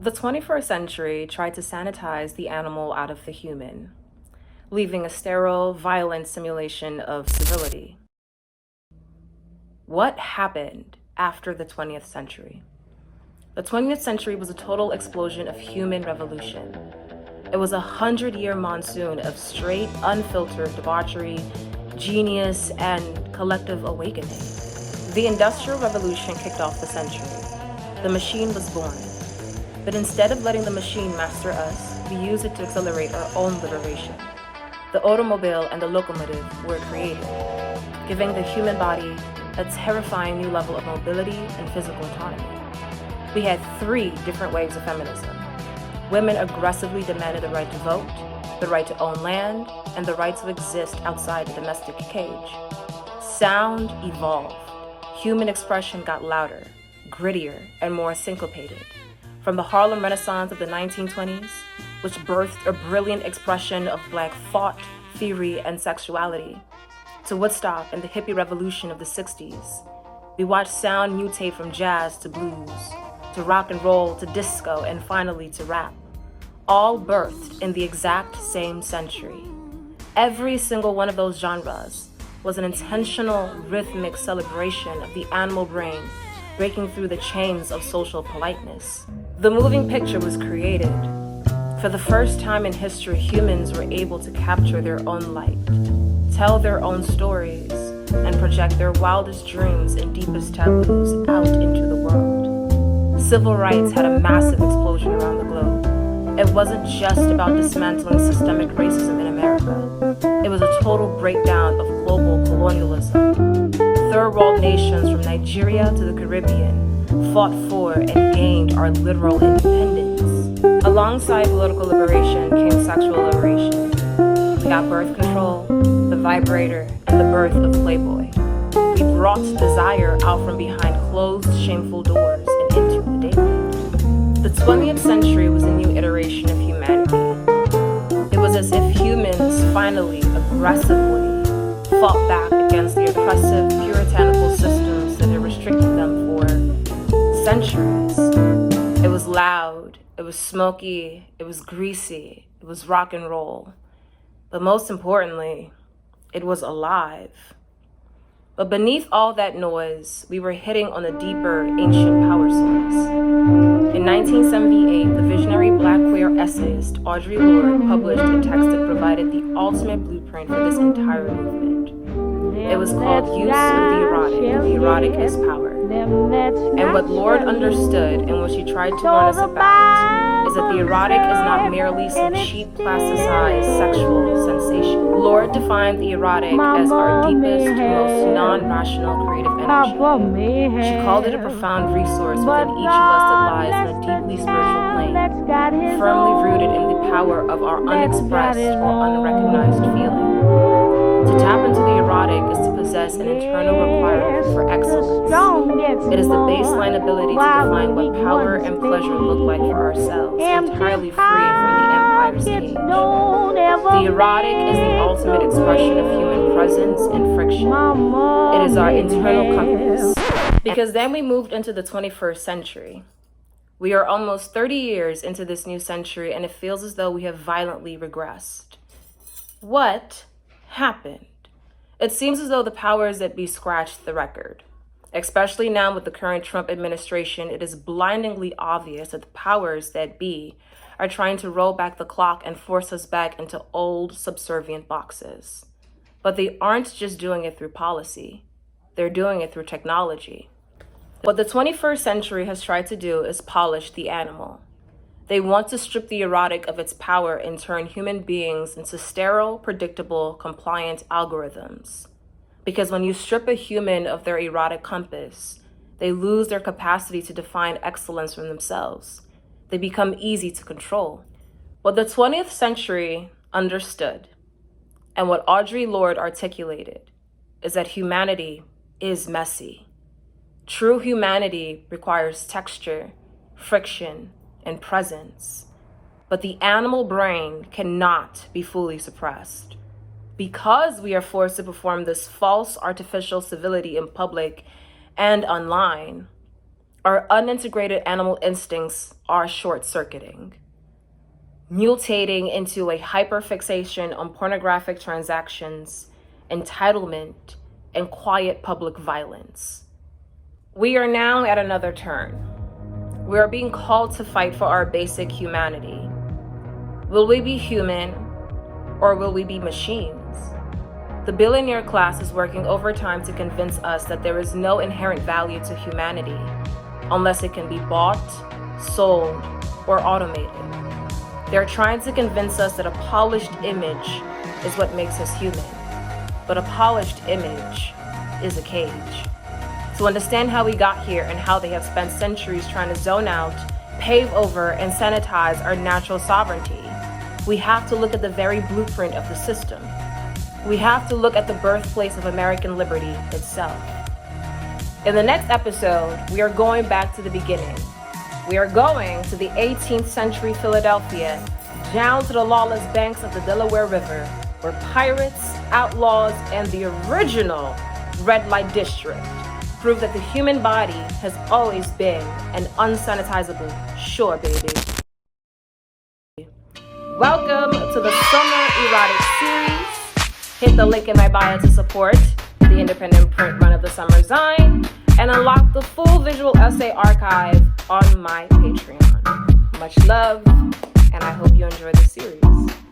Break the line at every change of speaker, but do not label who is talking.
The 21st century tried to sanitize the animal out of the human, leaving a sterile, violent simulation of civility. What happened after the 20th century? The 20th century was a total explosion of human revolution. It was 100-year monsoon of straight, unfiltered debauchery, genius, and collective awakening. The Industrial Revolution kicked off the century. The machine was born. But instead of letting the machine master us, we used it to accelerate our own liberation. The automobile and the locomotive were created, giving the human body a terrifying new level of mobility and physical autonomy. We had 3 different waves of feminism. Women aggressively demanded the right to vote, the right to own land, and the right to exist outside the domestic cage. Sound evolved. Human expression got louder, grittier, and more syncopated. From the Harlem Renaissance of the 1920s, which birthed a brilliant expression of Black thought, theory, and sexuality, to Woodstock and the hippie revolution of the 60s, we watched sound mutate from jazz to blues, to rock and roll, to disco, and finally to rap, all birthed in the exact same century. Every single one of those genres was an intentional, rhythmic celebration of the animal brain breaking through the chains of social politeness. The moving picture was created. For the first time in history, humans were able to capture their own light, tell their own stories, and project their wildest dreams and deepest taboos out into the world. Civil rights had a massive explosion around the globe. It wasn't just about dismantling systemic racism in America. It was a total breakdown of global colonialism. Third world nations from Nigeria to the Caribbean fought for and gained our literal independence. Alongside political liberation came sexual liberation. We got birth control, the vibrator, and the birth of Playboy. We brought desire out from behind closed, shameful doors and into the daylight. The 20th century was a new iteration of humanity. It was as if humans finally, aggressively, fought back against the oppressive, puritanical systems that had restricted them for centuries. It was loud, it was smoky, it was greasy, it was rock and roll. But most importantly, it was alive. But beneath all that noise, we were hitting on a deeper, ancient power source. In 1978, the visionary Black queer essayist Audre Lorde published a text that provided the ultimate blueprint for this entire movement. It was called Use of the Erotic. The erotic is power. And what Lorde understood and what she tried to warn us about is that the erotic is not merely some cheap, plasticized sexual sensation. Lorde defined the erotic as our deepest, most non-rational creative energy. She called it a profound resource within each of us that lies in a deeply spiritual plane, firmly rooted in the power of our unexpressed or unrecognized feeling. To tap into the erotic is to possess an internal requirement for excellence. It is the baseline ability to define what power and pleasure look like for ourselves, entirely free from the empire's cage. The erotic is the ultimate expression of human presence and friction. It is our internal compass. Because then we moved into the 21st century. We are almost 30 years into this new century, and it feels as though we have violently regressed. What happened? It seems as though the powers that be scratched the record. Especially now with the current Trump administration, it is blindingly obvious that the powers that be are trying to roll back the clock and force us back into old, subservient boxes. But they aren't just doing it through policy. They're doing it through technology. What the 21st century has tried to do is polish the animal. They want to strip the erotic of its power and turn human beings into sterile, predictable, compliant algorithms. Because when you strip a human of their erotic compass, they lose their capacity to define excellence from themselves. They become easy to control. What the 20th century understood, and what Audre Lorde articulated, is that humanity is messy. True humanity requires texture, friction, and presence. But the animal brain cannot be fully suppressed. Because we are forced to perform this false artificial civility in public and online, Our unintegrated animal instincts are short-circuiting, mutating into a hyperfixation on pornographic transactions, entitlement, and quiet public violence. We are now at another turn. We are being called to fight for our basic humanity. Will we be human, or will we be machines? The billionaire class is working overtime to convince us that there is no inherent value to humanity unless it can be bought, sold, or automated. They're trying to convince us that a polished image is what makes us human. But a polished image is a cage. To understand how we got here and how they have spent centuries trying to zone out, pave over, and sanitize our natural sovereignty, we have to look at the very blueprint of the system. We have to look at the birthplace of American liberty itself. In the next episode, we are going back to the beginning. We are going to the 18th century Philadelphia, down to the lawless banks of the Delaware River, where pirates, outlaws, and the original red light district prove that the human body has always been an unsanitizable shore, baby. Welcome to the Summer Erotic Series. Hit the link in my bio to support the independent print run of the Summer Zine and unlock the full visual essay archive on my Patreon. Much love, and I hope you enjoy the series.